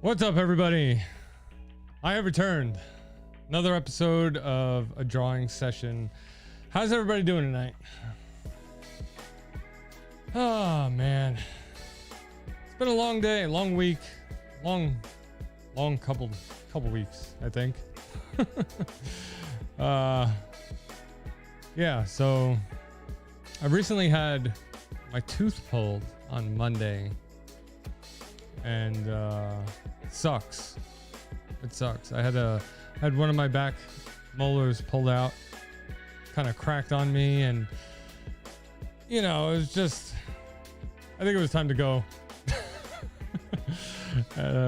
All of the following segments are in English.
What's up, everybody? I have returned. Another episode of a drawing session. How's everybody doing tonight? Oh man, it's been a long day, a long week, long couple weeks, I think. Yeah, so I recently had my tooth pulled on Monday, and it sucks. It sucks. I had one of my back molars pulled out, kind of cracked on me, and you know, it was just, I think it was time to go.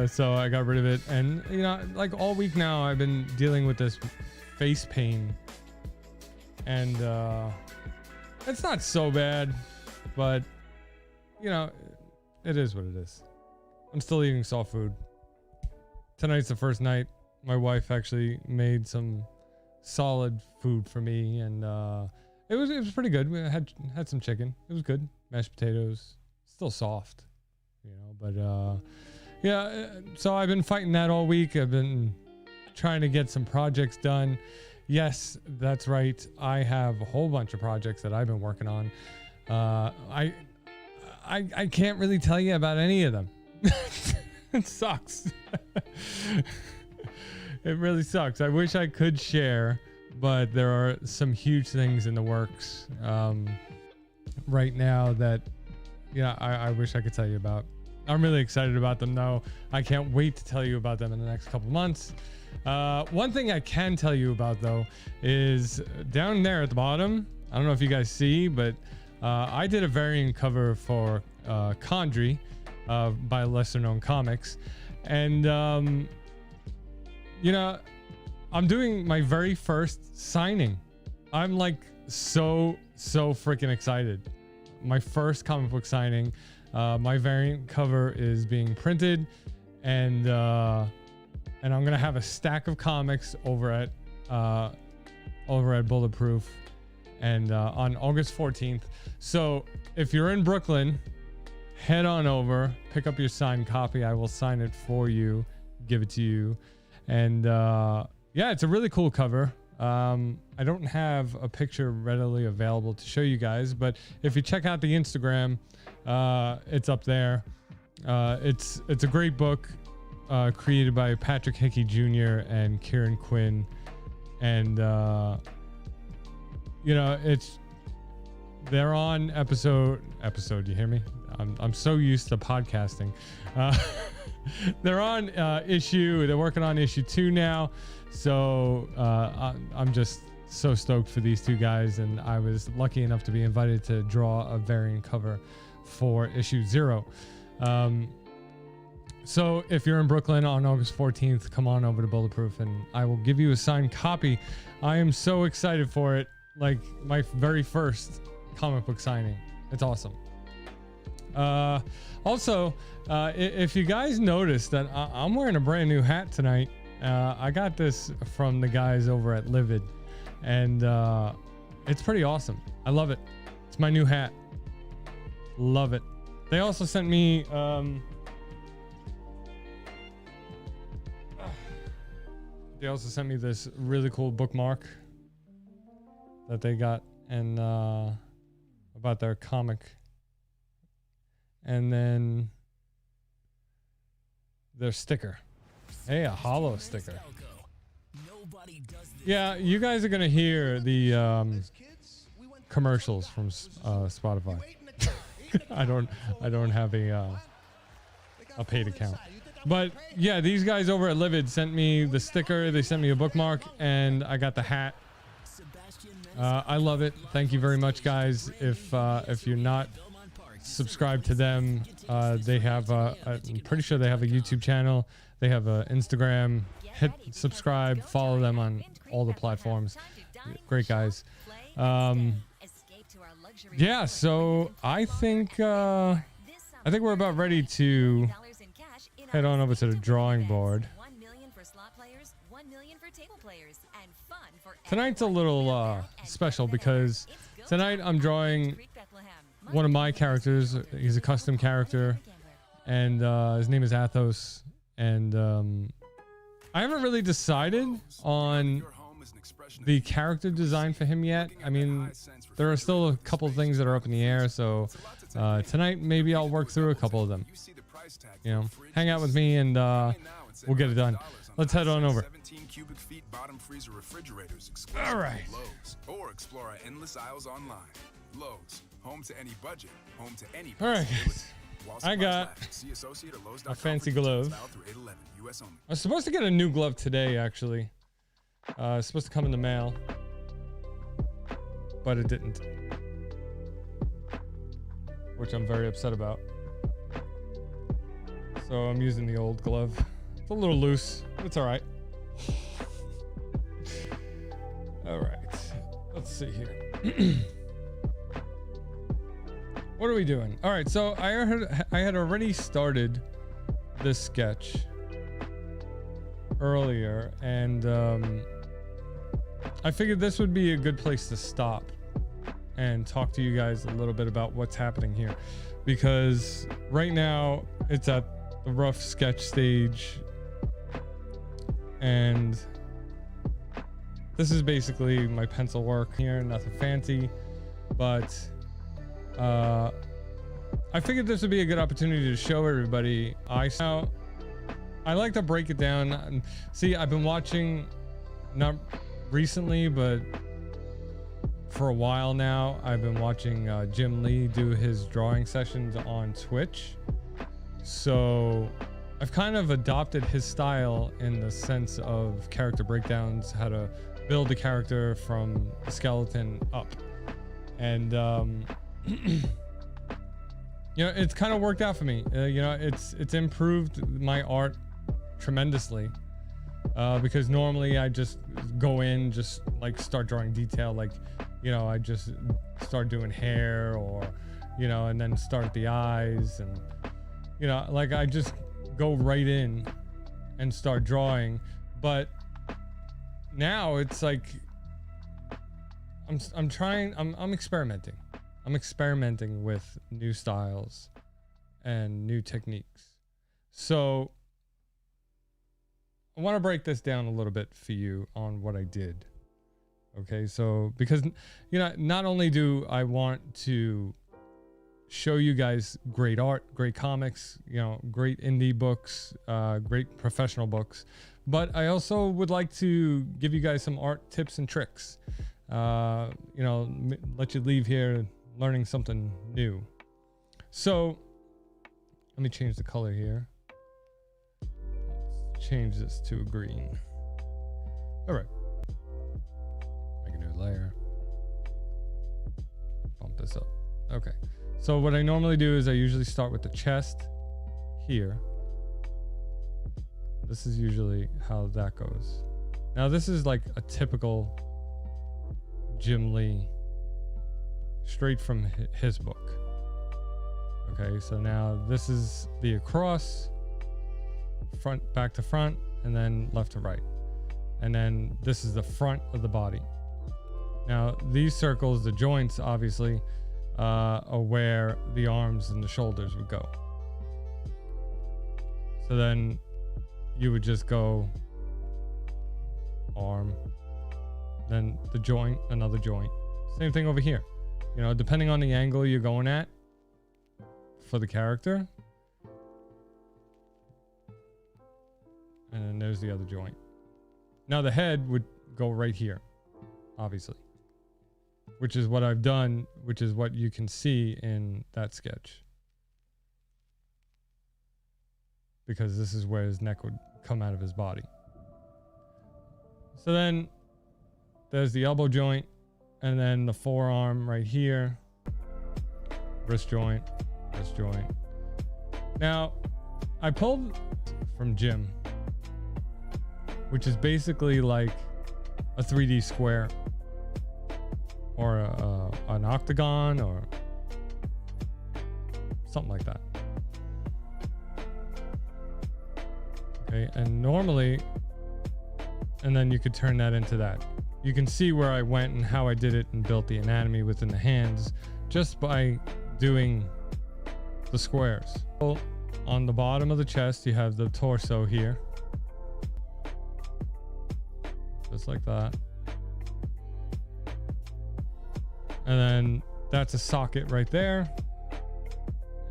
So I got rid of it, and you know, like all week now I've been dealing with this face pain, and it's not so bad, but you know, it is what it is. I'm still eating soft food. Tonight's the first night. My wife actually made some solid food for me, and it was pretty good. We had some chicken. It was good. Mashed potatoes, still soft, you know. But yeah. So I've been fighting that all week. I've been trying to get some projects done. Yes, that's right. I have a whole bunch of projects that I've been working on. I can't really tell you about any of them. It sucks. It really sucks. I wish I could share, but there are some huge things in the works right now that, yeah, I wish I could tell you about. I'm really excited about them though. I can't wait to tell you about them in the next couple months. One thing I can tell you about though is down there at the bottom. I don't know if you guys see, but I did a variant cover for Condry by Lesser Known Comics, and you know, I'm doing my very first signing. I'm like so freaking excited. My first comic book signing. My variant cover is being printed, and I'm gonna have a stack of comics over at Bulletproof, and on August 14th. So if you're in Brooklyn, head on over, pick up your signed copy. I will sign it for you, give it to you, and yeah, it's a really cool cover. I don't have a picture readily available to show you guys, but if you check out the Instagram, it's up there. It's a great book, created by Patrick Hickey Jr. and Kieran Quinn, and you know, they're on episode. You hear me? I'm so used to podcasting. They're on issue. They're working on issue 2 now. So I'm just so stoked for these two guys, and I was lucky enough to be invited to draw a variant cover for issue 0. So if you're in Brooklyn on August 14th, come on over to Bulletproof and I will give you a signed copy. I am so excited for it. Like my very first comic book signing. It's awesome. Also, if you guys noticed that I'm wearing a brand new hat tonight. I got this from the guys over at Livid, and it's pretty awesome. I love it. It's my new hat. Love it. They also sent me this really cool bookmark that they got, and about their comic, and then their sticker. Hey, a hollow sticker. Yeah, you guys are gonna hear the commercials from Spotify. I don't have a paid account, but yeah, these guys over at Livid sent me the sticker. They sent me a bookmark, and I got the hat. I love it. Thank you very much, guys. If you're not subscribed to them, they have I'm pretty sure they have a YouTube channel. They have an Instagram. Hit subscribe, follow them on all the platforms. Great guys. Yeah, so I think we're about ready to head on over to the drawing board. Tonight's a little special because tonight I'm drawing one of my characters. He's a custom character, and his name is Athos. And I haven't really decided on the character design for him yet. I mean, there are still a couple things that are up in the air, so tonight maybe I'll work through a couple of them. You know, hang out with me and we'll get it done. Let's head on over. All right. Or explore our endless aisles online. Lowe's, home to any budget, home to any. All right, guys. I got a fancy glove. I was supposed to get a new glove today, actually. It's supposed to come in the mail, but it didn't, which I'm very upset about. So I'm using the old glove. It's a little loose. It's all right. All right. Let's see here. What are we doing? All right. So I had already started this sketch earlier, and I figured this would be a good place to stop and talk to you guys a little bit about what's happening here, because right now it's at the rough sketch stage, and this is basically my pencil work here, nothing fancy, but I figured this would be a good opportunity to show everybody. I like to break it down and see. I've been watching, not recently, but for a while now, I've been watching Jim Lee do his drawing sessions on Twitch. So I've kind of adopted his style in the sense of character breakdowns, how to build a character from the skeleton up. And you know, it's kind of worked out for me. You know, it's improved my art tremendously, because normally I just go in, just like start drawing detail, like, you know, I just start doing hair, or, you know, and then start at the eyes, and, you know, like I just go right in and start drawing. But now it's like I'm experimenting. I'm experimenting with new styles and new techniques. So I want to break this down a little bit for you on what I did. Okay, so because, you know, not only do I want to show you guys great art, great comics, you know, great indie books, great professional books, but I also would like to give you guys some art tips and tricks. You know, let you leave here learning something new. So let me change the color here. Let's change this to a green. All right. Make a new layer. Bump this up. Okay. So what I normally do is I usually start with the chest here. This is usually how that goes. Now this is like a typical Jim Lee, straight from his book. Okay, so now this is the across, front back to front, and then left to right, and then this is the front of the body. Now these circles, the joints obviously, are where the arms and the shoulders would go. So then you would just go arm, then the joint, another joint. Same thing over here. You know, depending on the angle you're going at for the character. And then there's the other joint. Now the head would go right here, obviously, which is what I've done, which is what you can see in that sketch. Because this is where his neck would come out of his body. So then there's the elbow joint, and then the forearm right here, wrist joint, wrist joint. Now, I pulled from Jim, which is basically like a 3D square, or an octagon, or something like that. Okay, and normally, and then you could turn that into that. You can see where I went and how I did it and built the anatomy within the hands just by doing the squares. So on the bottom of the chest, you have the torso here. Just like that. And then that's a socket right there.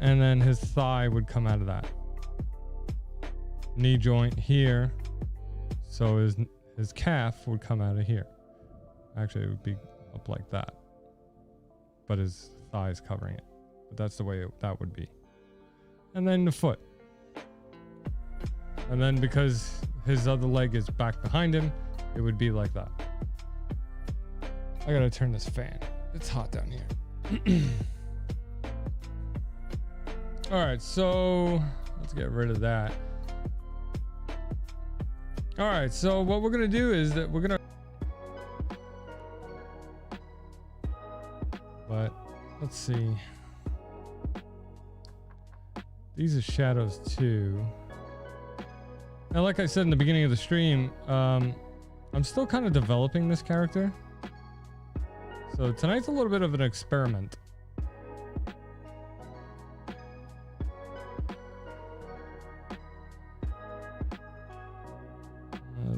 And then his thigh would come out of that. Knee joint here. So his calf would come out of here. Actually, it would be up like that. But his thigh is covering it. But that's the way that would be. And then the foot. And then because his other leg is back behind him, it would be like that. I gotta turn this fan. It's hot down here. All right, so let's get rid of that. All right, so what we're gonna do is that we're gonna, but let's see. These are shadows too. And like I said in the beginning of the stream, I'm still kind of developing this character. So tonight's a little bit of an experiment.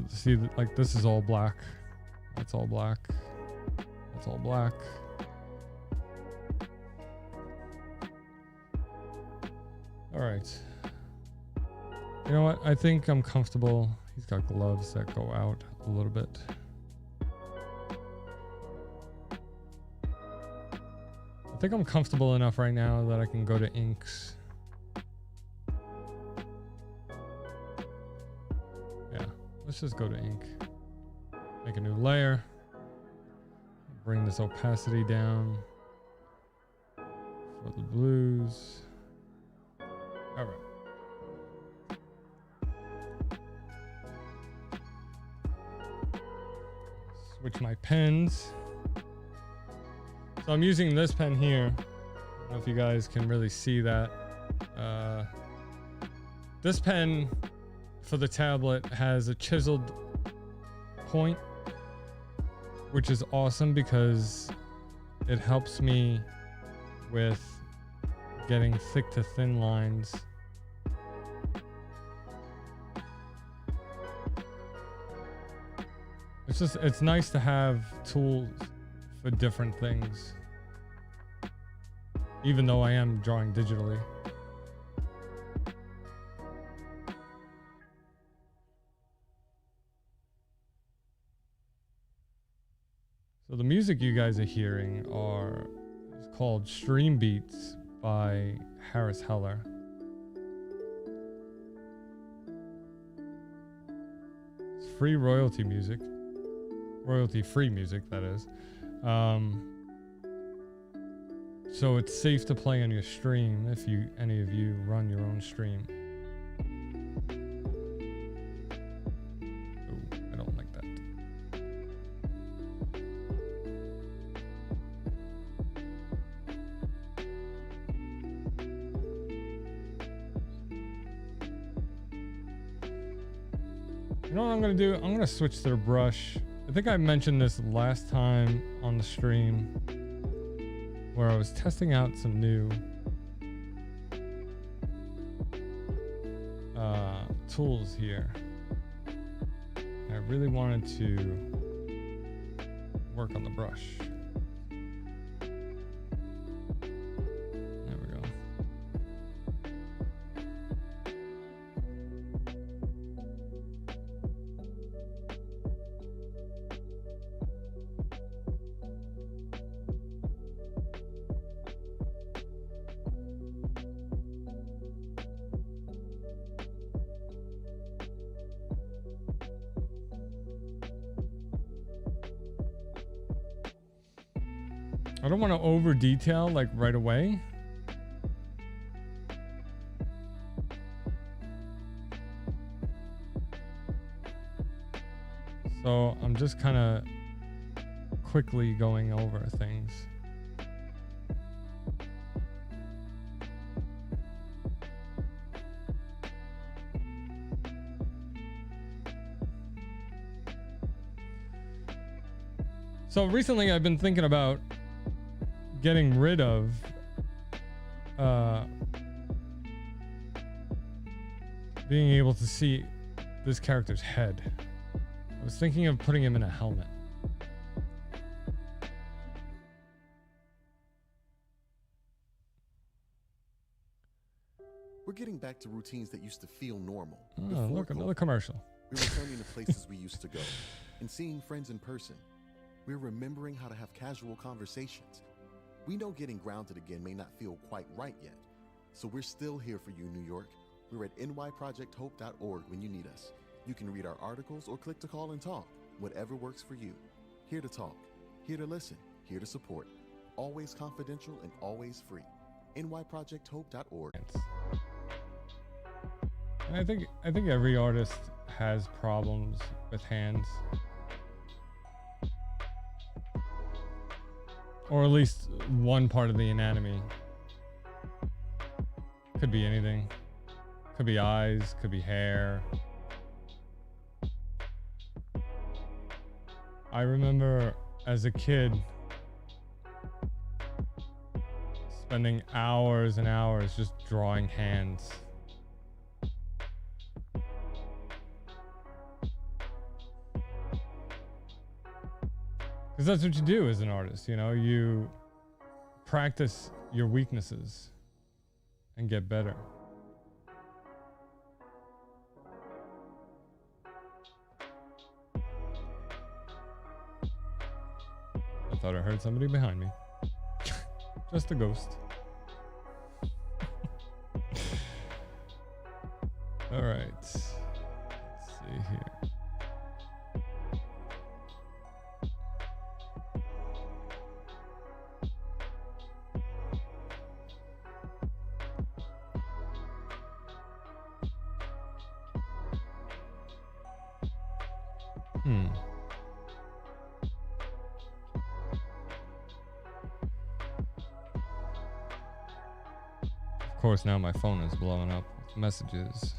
See, like this is all black. That's all black. That's all black. All right. You know what? I think I'm comfortable. He's got gloves that go out a little bit. I think I'm comfortable enough right now that I can go to inks. Yeah, let's just go to ink. Make a new layer. Bring this opacity down for the blues. All right. Switch my pens. So I'm using this pen here. I don't know if you guys can really see that. This pen for the tablet has a chiseled point, which is awesome because it helps me with getting thick to thin lines. It's nice to have tools for different things, even though I am drawing digitally. So the music you guys are hearing is called Stream Beats by Harris Heller. It's free royalty music. Royalty-free music, that is. So it's safe to play on your stream if any of you run your own stream. Oh, I don't like that. You know what I'm gonna do? I'm gonna switch to the brush. I think I mentioned this last time on the stream where I was testing out some new tools here. I really wanted to work on the brush. There we go. I don't want to over detail like right away. So I'm just kind of quickly going over things. So recently I've been thinking about getting rid of being able to see this character's head. I was thinking of putting him in a helmet. We're getting back to routines that used to feel normal. Oh, look, another commercial. We're returning to places we used to go and seeing friends in person. We're remembering how to have casual conversations. We know getting grounded again may not feel quite right yet, so we're still here for you, New York. We're at nyprojecthope.org when you need us. You can read our articles or click to call and talk, whatever works for you. Here to talk, here to listen, here to support. Always confidential and always free. nyprojecthope.org. I think every artist has problems with hands. Or at least one part of the anatomy. Could be anything. Could be eyes, could be hair. I remember as a kid spending hours and hours just drawing hands. Because that's what you do as an artist, you know, you practice your weaknesses and get better. I thought I heard somebody behind me. Just a ghost. All right. Let's see here. Of course, now my phone is blowing up with messages.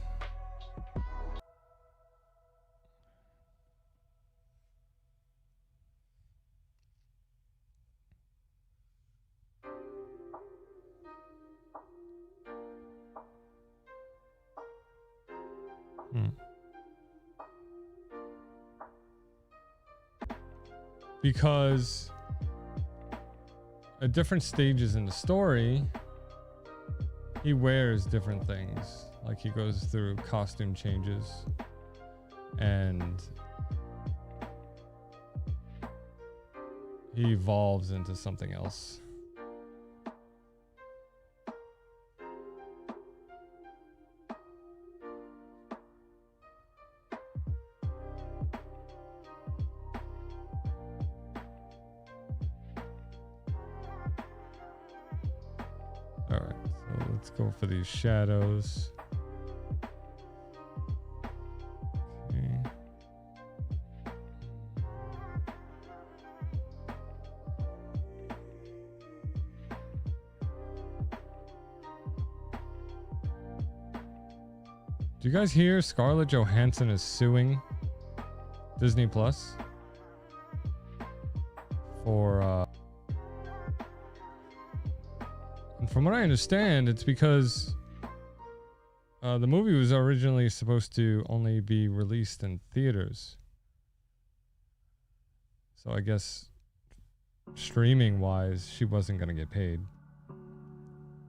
Because at different stages in the story, he wears different things. Like he goes through costume changes and he evolves into something else. Let's go for these shadows. Okay. Do you guys hear Scarlett Johansson is suing Disney Plus for and from what I understand, it's because the movie was originally supposed to only be released in theaters. So I guess streaming wise, she wasn't going to get paid.